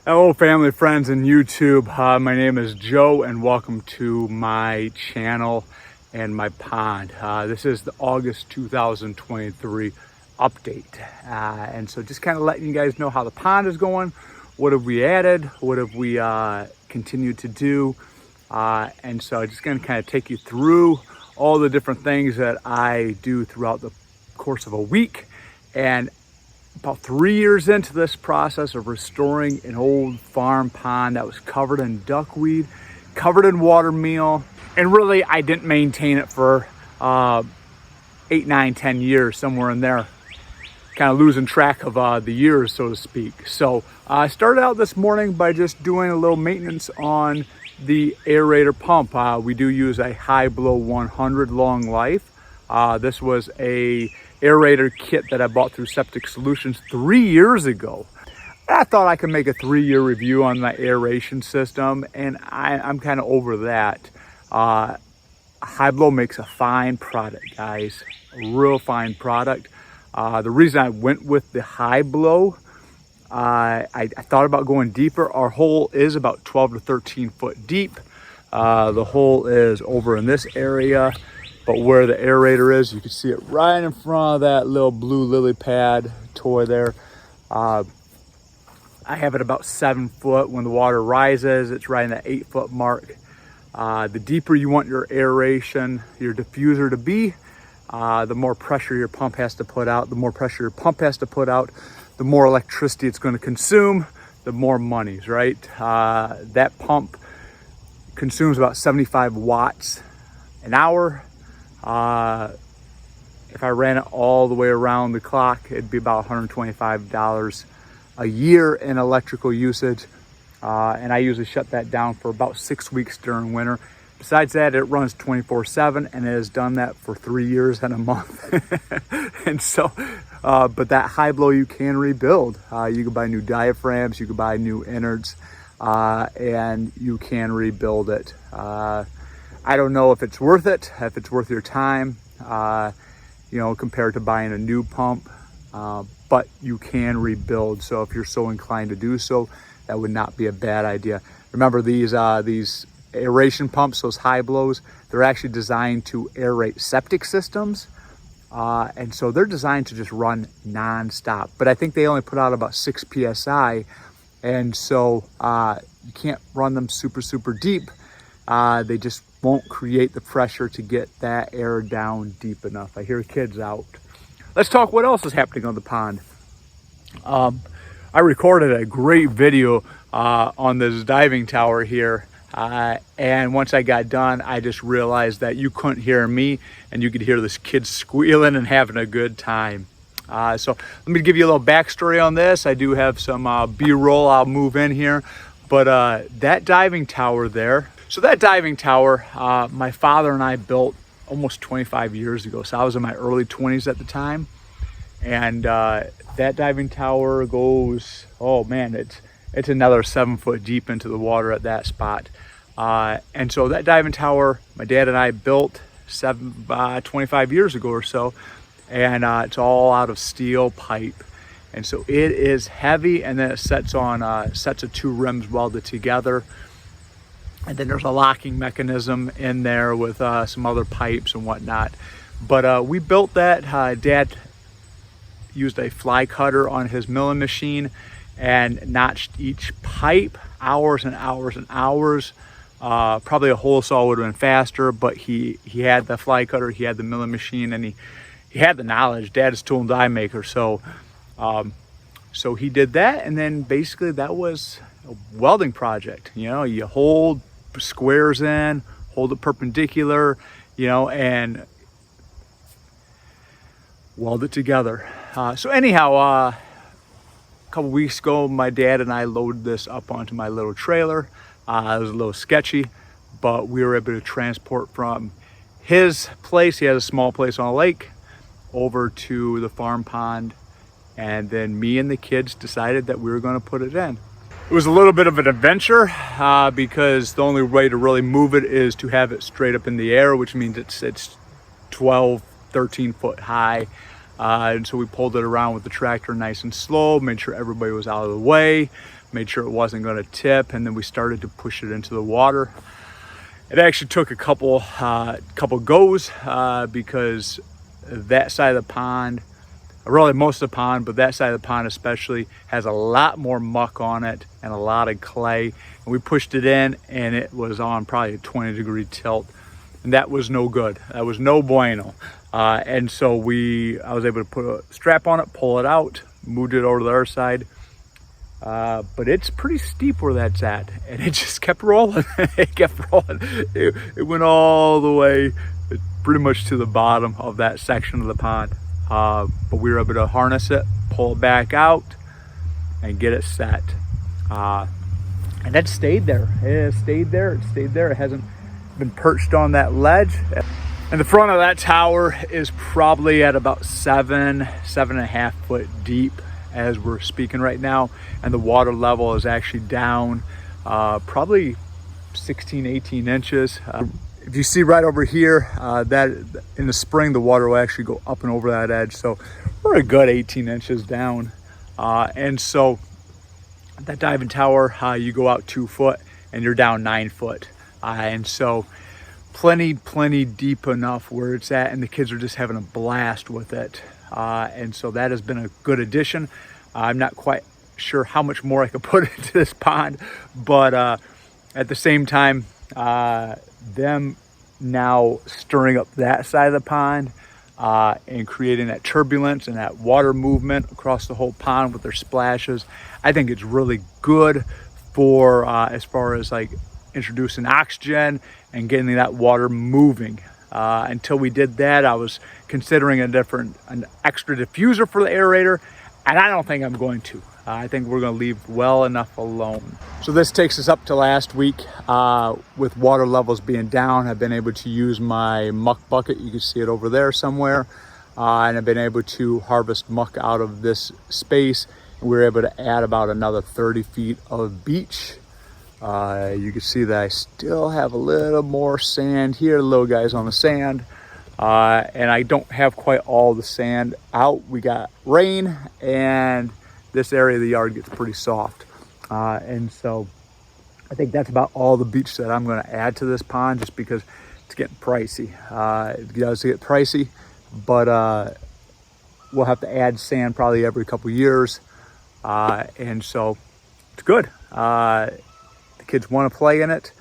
Hello family, friends, and YouTube. My name is Joe and welcome to my channel and my pond. This is the August 2023 update. And so just kind of letting you guys know how the pond is going. What have we added? What have we continued to do? And so I'm just going to kind of take you through all the different things that I do throughout the course of a week. And about 3 years into this process of restoring an old farm pond that was covered in duckweed, covered in water meal, and really I didn't maintain it for 8, 9, 10 years, somewhere in there, kind of losing track of the years, so to speak. So I started out this morning by just doing a little maintenance on the aerator pump. We do use a Hiblow 100 long life. This was a aerator kit that I bought through Septic Solutions 3 years ago. I thought I could make a 3-year review on my aeration system, and I'm kind of over that. Hiblow makes a fine product, guys, a real fine product. The reason I went with the Hiblow, I thought about going deeper. Our hole is about 12 to 13 foot deep. The hole is over in this area. But where the aerator is, you can see it right in front of that little blue lily pad toy there. I have it about 7 foot. When the water rises, it's right in that 8 foot mark. The deeper you want your aeration, your diffuser to be, the more pressure your pump has to put out. The more pressure your pump has to put out, the more electricity it's going to consume, the more monies, right? That pump consumes about 75 watts an hour. If I ran it all the way around the clock, it'd be about $125 a year in electrical usage. And I usually shut that down for about 6 weeks during winter. Besides that, it runs 24/7 and it has done that for 3 years and a month. And so, but that Hiblow you can rebuild. You can buy new diaphragms, you can buy new innards, and you can rebuild it. I don't know if it's worth it, if it's worth your time, compared to buying a new pump, but you can rebuild. So if you're so inclined to do so, that would not be a bad idea. Remember these aeration pumps, those Hiblows, they're actually designed to aerate septic systems. And so they're designed to just run nonstop, but I think they only put out about 6 PSI. And so you can't run them super deep. They just won't create the pressure to get that air down deep enough. I hear kids out. Let's talk what else is happening on the pond. I recorded a great video on this diving tower here. And once I got done, I just realized that you couldn't hear me and you could hear this kid squealing and having a good time. So let me give you a little backstory on this. I do have some B-roll I'll move in here, but that diving tower there, so that diving tower, my father and I built almost 25 years ago. So I was in my early 20s at the time. And that diving tower goes, oh man, it's another 7 foot deep into the water at that spot. And so that diving tower, my dad and I built 25 years ago or so. And it's all out of steel pipe. And so it is heavy, and then it sets on sets of 2 rims welded together. And then there's a locking mechanism in there with some other pipes and whatnot. But we built that. Dad used a fly cutter on his milling machine and notched each pipe hours and hours and hours. Probably a hole saw would have been faster, but he had the fly cutter, he had the milling machine, and he had the knowledge. Dad is tool and die maker, so he did that, and then basically that was a welding project. You hold squares in, hold it perpendicular, and weld it together. So anyhow, a couple weeks ago, my dad and I loaded this up onto my little trailer. It was a little sketchy, but we were able to transport from his place, he has a small place on a lake, over to the farm pond. And then me and the kids decided that we were going to put it in. It was a little bit of an adventure because the only way to really move it is to have it straight up in the air, which means it's 12, 13 foot high. And so we pulled it around with the tractor nice and slow, made sure everybody was out of the way. made sure it wasn't going to tip, and then we started to push it into the water. It actually took a couple goes because that side of the pond, really most of the pond, but that side of the pond especially, has a lot more muck on it and a lot of clay. And we pushed it in, and it was on probably a 20-degree tilt, and that was no good. That was no bueno. And so I was able to put a strap on it, pull it out, moved it over to the other side. But it's pretty steep where that's at, and it just kept rolling. It kept rolling. It went all the way pretty much to the bottom of that section of the pond. But we were able to harness it, pull it back out, and get it set. And that stayed there. It stayed there. It stayed there. It hasn't been perched on that ledge. And the front of that tower is probably at about 7.5 foot deep as we're speaking right now. And the water level is actually down probably 16, 18 inches. If you see right over here, that in the spring, the water will actually go up and over that edge. So we're a good 18 inches down. And so that diving tower, you go out 2 foot and you're down 9 foot. And so plenty deep enough where it's at, and the kids are just having a blast with it. And so that has been a good addition. I'm not quite sure how much more I could put into this pond, but at the same time, them now stirring up that side of the pond and creating that turbulence and that water movement across the whole pond with their splashes, I think it's really good for as far as like introducing oxygen and getting that water moving. Until we did that, I was considering an extra diffuser for the aerator, and I don't think I'm going to. I think we're going to leave well enough alone. So this takes us up to last week. With water levels being down, I've been able to use my muck bucket. You can see it over there somewhere. And I've been able to harvest muck out of this space. We were able to add about another 30 feet of beach. You can see that I still have a little more sand here, the little guys on the sand. And I don't have quite all the sand out. We got rain, and this area of the yard gets pretty soft. And so I think that's about all the beach that I'm going to add to this pond, just because it's getting pricey. It does get pricey, but we'll have to add sand probably every couple years. And so it's good. The kids want to play in it.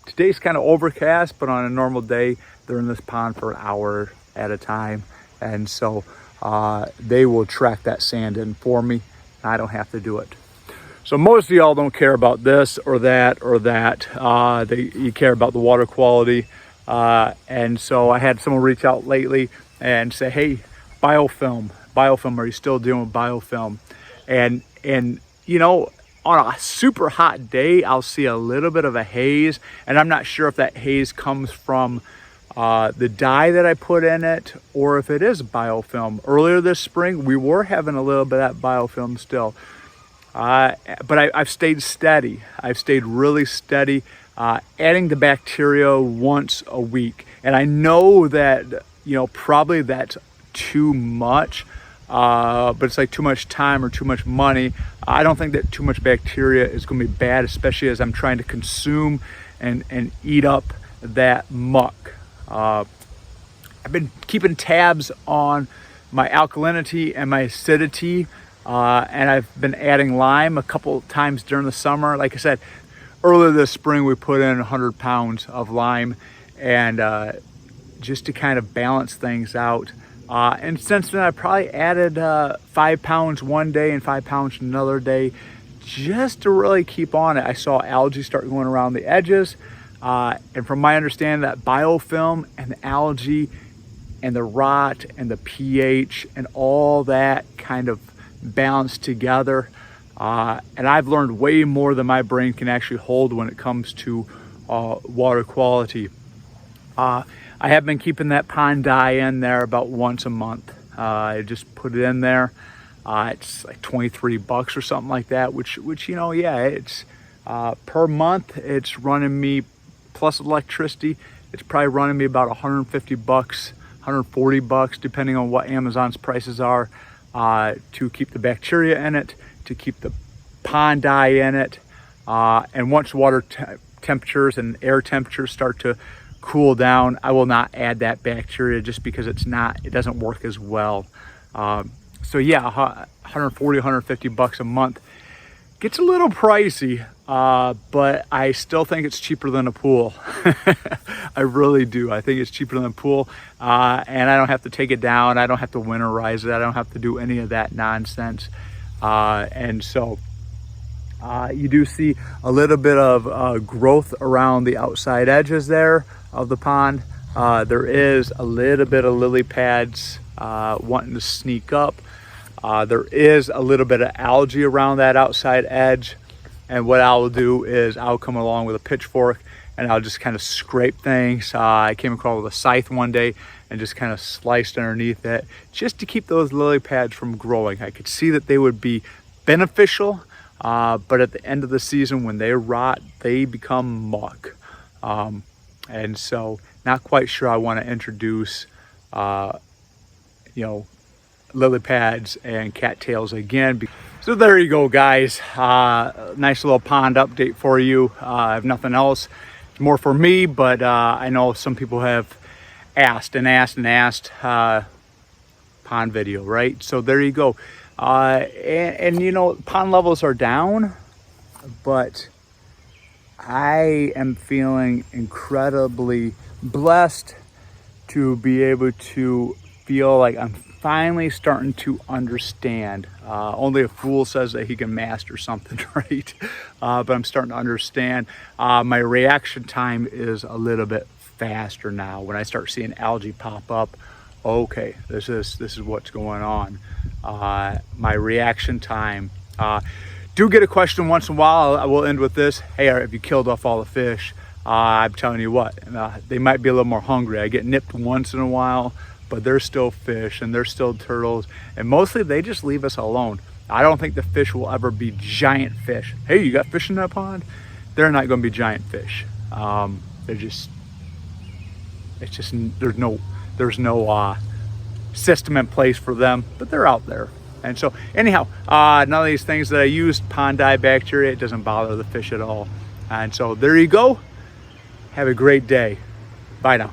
Today's kind of overcast, but on a normal day, they're in this pond for an hour at a time. And so they will track that sand in for me. I don't have to do it. So most of y'all don't care about this or that or that. You care about the water quality. And so I had someone reach out lately and say, hey, biofilm, are you still doing biofilm? And you know, on a super hot day, I'll see a little bit of a haze, and I'm not sure if that haze comes from the dye that I put in it, or if it is biofilm. Earlier this spring, we were having a little bit of that biofilm still. But I've stayed steady. I've stayed really steady, adding the bacteria once a week. And I know that, you know, probably that's too much, but it's like too much time or too much money. I don't think that too much bacteria is going to be bad, especially as I'm trying to consume and eat up that muck. I've been keeping tabs on my alkalinity and my acidity, and I've been adding lime a couple times during the summer. Like I said, earlier this spring, we put in 100 pounds of lime, and just to kind of balance things out. And since then, I probably added 5 pounds one day and 5 pounds another day, just to really keep on it. I saw algae start going around the edges. And from my understanding, that biofilm and the algae and the rot and the pH and all that kind of balance together. And I've learned way more than my brain can actually hold when it comes to water quality. I have been keeping that pond dye in there about once a month. I just put it in there. It's like $23 or something like that, which you know, yeah, it's per month. It's running me, plus electricity, it's probably running me about $150, $140, depending on what Amazon's prices are, to keep the bacteria in it, to keep the pond dye in it. And once water temperatures and air temperatures start to cool down, I will not add that bacteria just because it doesn't work as well. So yeah, 140, 150 bucks a month. Gets a little pricey, but I still think it's cheaper than a pool. I really do. I think it's cheaper than a pool, and I don't have to take it down. I don't have to winterize it. I don't have to do any of that nonsense. And so you do see a little bit of growth around the outside edges there of the pond. There is a little bit of lily pads wanting to sneak up. There is a little bit of algae around that outside edge, and what I'll do is I'll come along with a pitchfork and I'll just kind of scrape things. I came across with a scythe one day and just kind of sliced underneath it just to keep those lily pads from growing. I could see that they would be beneficial, but at the end of the season when they rot, they become muck. And so not quite sure I want to introduce lily pads and cattails again. So there you go, guys. Nice little pond update for you. I have nothing else. It's more for me, but I know some people have asked pond video, right? So there you go. And you know, pond levels are down, but I am feeling incredibly blessed to be able to feel like I'm finally starting to understand. Only a fool says that he can master something, right? But I'm starting to understand. My reaction time is a little bit faster now. When I start seeing algae pop up, okay, this is what's going on. My reaction time. Do get a question once in a while. I will end with this. Hey, have you killed off all the fish? I'm telling you what, they might be a little more hungry. I get nipped once in a while, but they're still fish and they're still turtles, and mostly they just leave us alone. I don't think the fish will ever be giant fish. Hey, you got fish in that pond? They're not going to be giant fish. There's no system in place for them, but they're out there. And so anyhow, none of these things that I used, pond dye bacteria, it doesn't bother the fish at all. And so there you go. Have a great day. Bye now.